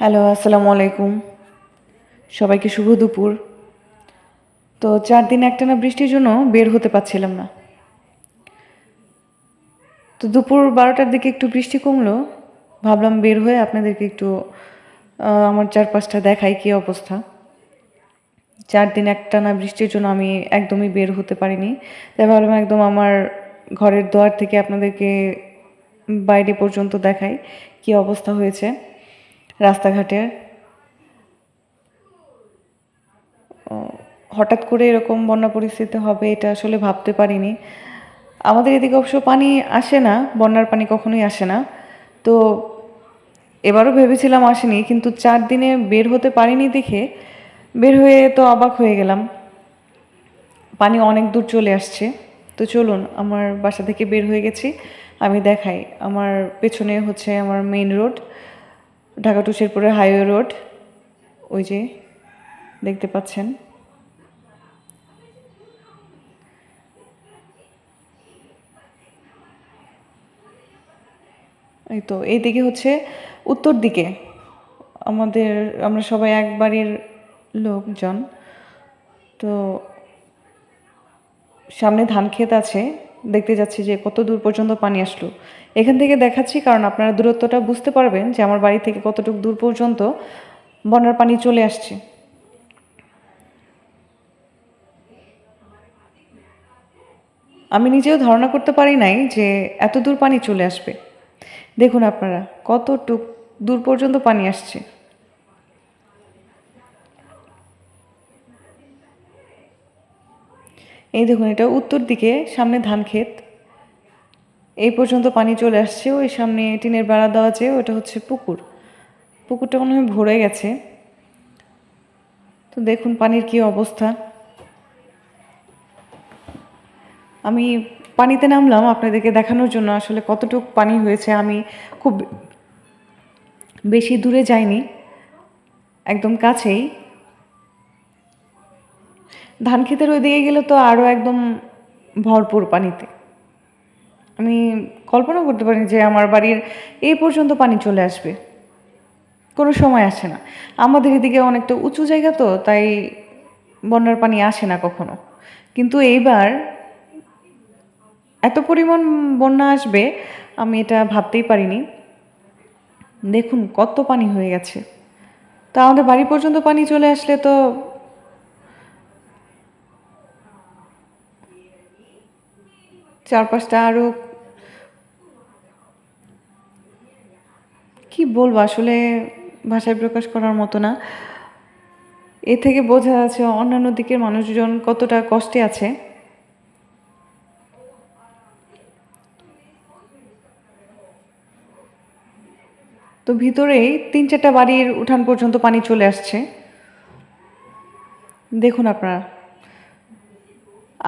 Hello, আসসালামু আলাইকুম। সবাইকে শুভ দুপুর। তো ৪ দিন একটানা বৃষ্টির জন্য বের হতে পারছিলাম না। তো দুপুর ১২টার দিকে একটু বৃষ্টি কমলো। ভাবলাম বের হয়ে আপনাদেরকে একটু আমার চারপাশটা দেখাই কী অবস্থা। ৪ দিন একটানা বৃষ্টির জন্য আমি একদমই বের হতে পারিনি। তাই ভাবলাম একদম আমার ঘরের দুয়ার থেকে আপনাদেরকে বাইরে পর্যন্ত দেখাই কী অবস্থা হয়েছে রাস্তাঘাটের। হঠাৎ করে এরকম বন্যা পরিস্থিতি হবে এটা আসলে ভাবতে পারিনি। আমাদের এদিকে অবশ্য পানি আসে না, বন্যার পানি কখনোই আসে না। তো এবারও ভেবেছিলাম আসেনি, কিন্তু ৪ দিনে বের হতে পারিনি দেখে বের হয়ে তো অবাক হয়ে গেলাম। পানি অনেক দূর চলে আসছে। তো চলুন, আমার বাসা থেকে বের হয়ে গেছি, আমি দেখাই। আমার পেছনে হচ্ছে আমার মেইন রোড, ঢাকা টু শেরপুরের হাইওয়ে রোড। ওই যে দেখতে পাচ্ছেন। এই তো এইদিকে হচ্ছে উত্তর দিকে আমরা সবাই এক বাড়ির লোকজন। তো সামনে ধান ক্ষেত আছে, দেখতে যাচ্ছি যে কত দূর পর্যন্ত পানি আসলো। এখান থেকে দেখাচ্ছি কারণ আপনারা দূরত্বটা বুঝতে পারবেন যে আমার বাড়ি থেকে কতটুকু দূর পর্যন্ত বন্যার পানি চলে আসছে। আমি নিজেও ধারণা করতে পারি নাই যে এত দূর পানি চলে আসবে। দেখুন আপনারা কতটুক দূর পর্যন্ত পানি আসছে। এই দেখুন, এটা উত্তর দিকে, সামনে ধান ক্ষেত, এই পর্যন্ত পানি চলে আসছে। ওই সামনে টিনের বেড়া দেওয়া আছে, ওটা হচ্ছে পুকুর। পুকুরটা মনে হয় ভরে গেছে। তো দেখুন পানির কি অবস্থা। আমি পানিতে নামলাম আপনাদেরকে দেখানোর জন্য আসলে কতটুকু পানি হয়েছে। আমি খুব বেশি দূরে যাইনি, একদম কাছেই। ধান ক্ষেতের ওইদিকে গেলে তো আরও একদম ভরপুর পানিতে। আমি কল্পনা করতে পারি যে আমার বাড়ির এই পর্যন্ত পানি চলে আসবে, কোনো সময় আসে না। আমাদের এদিকে অনেকটা উঁচু জায়গা, তো তাই বন্যার পানি আসে না কখনো। কিন্তু এইবার এত পরিমাণ বন্যা আসবে আমি এটা ভাবতেই পারিনি। দেখুন কত পানি হয়ে গেছে। তো আমাদের বাড়ি পর্যন্ত পানি চলে আসলে তো চারপাশটা আরও কি বলবো, আসলে ভাষায় প্রকাশ করার মতো না। এ থেকে বোঝা যাচ্ছে অন্যান্য দিকের মানুষজন কতটা কষ্টে আছে। তো ভিতরেই ৩-৪টা বাড়ির উঠান পর্যন্ত পানি চলে আসছে, দেখুন আপনারা।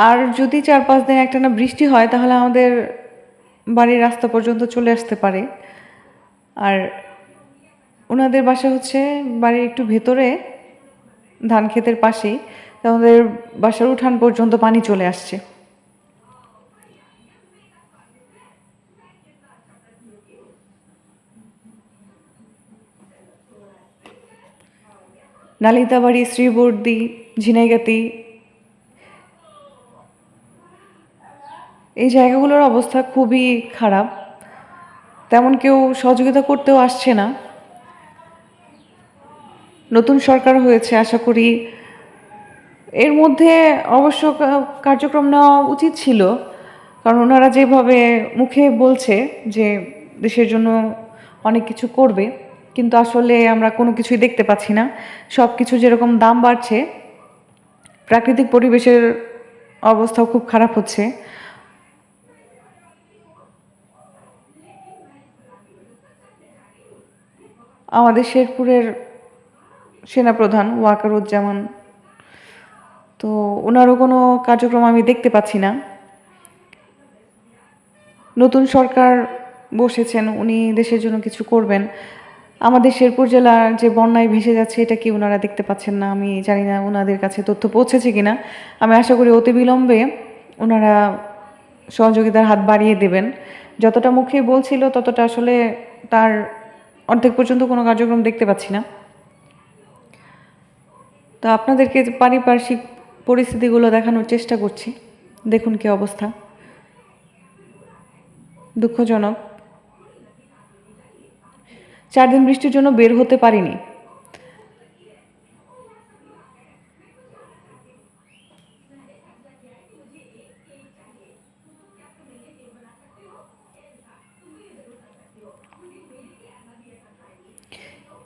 আর যদি ৪-৫ দিন একটানা বৃষ্টি হয় তাহলে আমাদের বাড়ির রাস্তা পর্যন্ত চলে আসতে পারে। আর ওনাদের বাসা হচ্ছে বাড়ির একটু ভেতরে, ধান ক্ষেতের পাশেই। তো আমাদের বাসার উঠান পর্যন্ত পানি চলে আসছে। নালিতাবাড়ি, শ্রীবর্দী, ঝিনাইগাতি, এই জায়গাগুলোর অবস্থা খুবই খারাপ। তেমন কেউ সহযোগিতা করতেও আসছে না। নতুন সরকার হয়েছে, আশা করি এর মধ্যে অবশ্য কার্যক্রম নেওয়া উচিত ছিল। কারণ ওনারা যেভাবে মুখে বলছে যে দেশের জন্য অনেক কিছু করবে, কিন্তু আসলে আমরা কোনো কিছুই দেখতে পাচ্ছি না। সব কিছু যেরকম দাম বাড়ছে, প্রাকৃতিক পরিবেশের অবস্থাও খুব খারাপ হচ্ছে। আমাদের শেরপুরের সেনাপ্রধান ওয়াকারুজ্জামান, তো ওনারও কোনো কার্যক্রম আমি দেখতে পাচ্ছি না। নতুন সরকার বসেছেন, উনি দেশের জন্য কিছু করবেন। আমাদের শেরপুর জেলার যে বন্যায় ভেসে যাচ্ছে এটা কি ওনারা দেখতে পাচ্ছেন না? আমি জানি না ওনাদের কাছে তথ্য পৌঁছেছে কিনা। আমি আশা করি অতি বিলম্বে ওনারা সহযোগিতার হাত বাড়িয়ে দেবেন। যতটা মুখে বলছিল ততটা আসলে তার অর্ধেক পর্যন্ত কোনো কার্যক্রম দেখতে পাচ্ছি না। তো আপনাদেরকে পারিপার্শ্বিক পরিস্থিতিগুলো দেখানোর চেষ্টা করছি। দেখুন কি অবস্থা, দুঃখজনক। 4 দিন বৃষ্টির জন্য বের হতে পারিনি।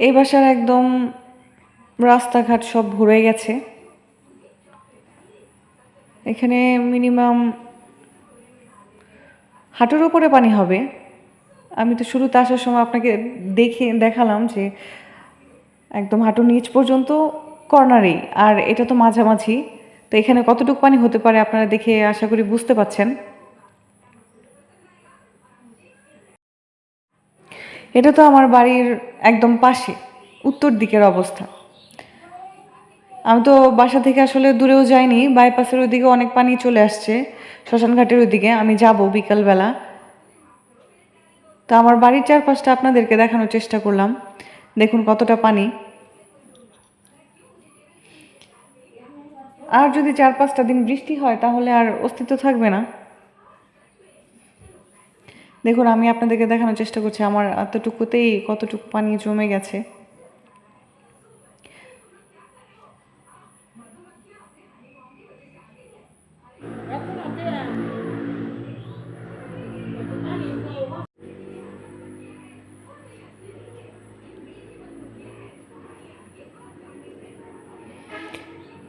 এই বাসার একদম রাস্তাঘাট সব ভরে গেছে। এখানে মিনিমাম হাঁটুর উপরে পানি হবে। আমি তো শুরুতে আসার সময় আপনাকে দেখালাম যে একদম হাঁটুর নিচ পর্যন্ত কর্নারেই, আর এটা তো মাঝামাঝি। তো এখানে কতটুকু পানি হতে পারে আপনারা দেখে আশা করি বুঝতে পাচ্ছেন। এটা তো আমার বাড়ির একদম পাশে, উত্তর দিকের অবস্থা। আমি তো বাসা থেকে আসলে দূরেও যাইনি, বাইপাসের ওইদিকে অনেক পানি চলে আসছে, শ্মশানঘাটের ওইদিকে আমি যাব বিকালবেলা। তো আমার বাড়ির চারপাশটা আপনাদেরকে দেখানোর চেষ্টা করলাম। দেখুন কতটা পানি। আর যদি 4-5টা দিন বৃষ্টি হয় তাহলে আর অস্তিত্ব থাকবে না। দেখুন আমি আপনাদেরকে দেখানোর চেষ্টা করছি আমার এতটুকুতেই কতটুকু পানি জমে গেছে।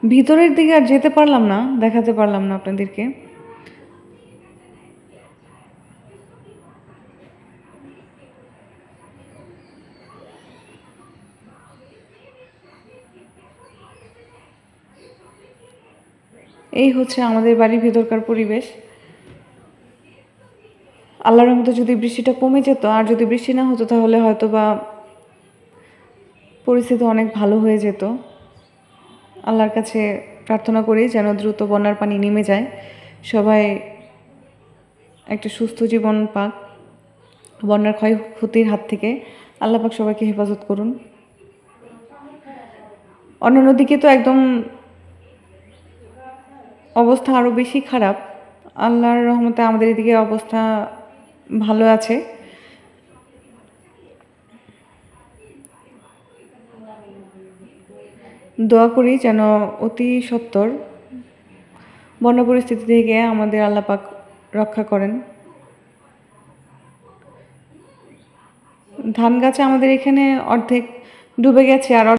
ভিতরের দিকে আর যেতে পারলাম না, দেখাতে পারলাম না আপনাদেরকে। এই হচ্ছে আমাদের বাড়ির ভেতরকার পরিবেশ। আল্লাহর রহমতে যদি বৃষ্টিটা কমে যেত, আর যদি বৃষ্টি না হতো তাহলে হয়তো বা পরিস্থিতি অনেক ভালো হয়ে যেত। আল্লাহর কাছে প্রার্থনা করি যেন দ্রুত বন্যার পানি নেমে যায়, সবাই একটা সুস্থ জীবন পাক, বন্যার ক্ষয়ক্ষতির হাত থেকে আল্লাহ পাক সবাইকে হেফাজত করুন। অন্যান্য দিকে তো একদম অবস্থা আরও বেশি খারাপ। আল্লাহর রহমতে আমাদের এদিকে অবস্থা ভালো আছে। দোয়া করি যেন অতি সত্বর বন্যা পরিস্থিতি থেকে আমাদের আল্লাহ পাক রক্ষা করেন। ধান গাছে আমাদের এখানে অর্ধেক ডুবে গেছে, আর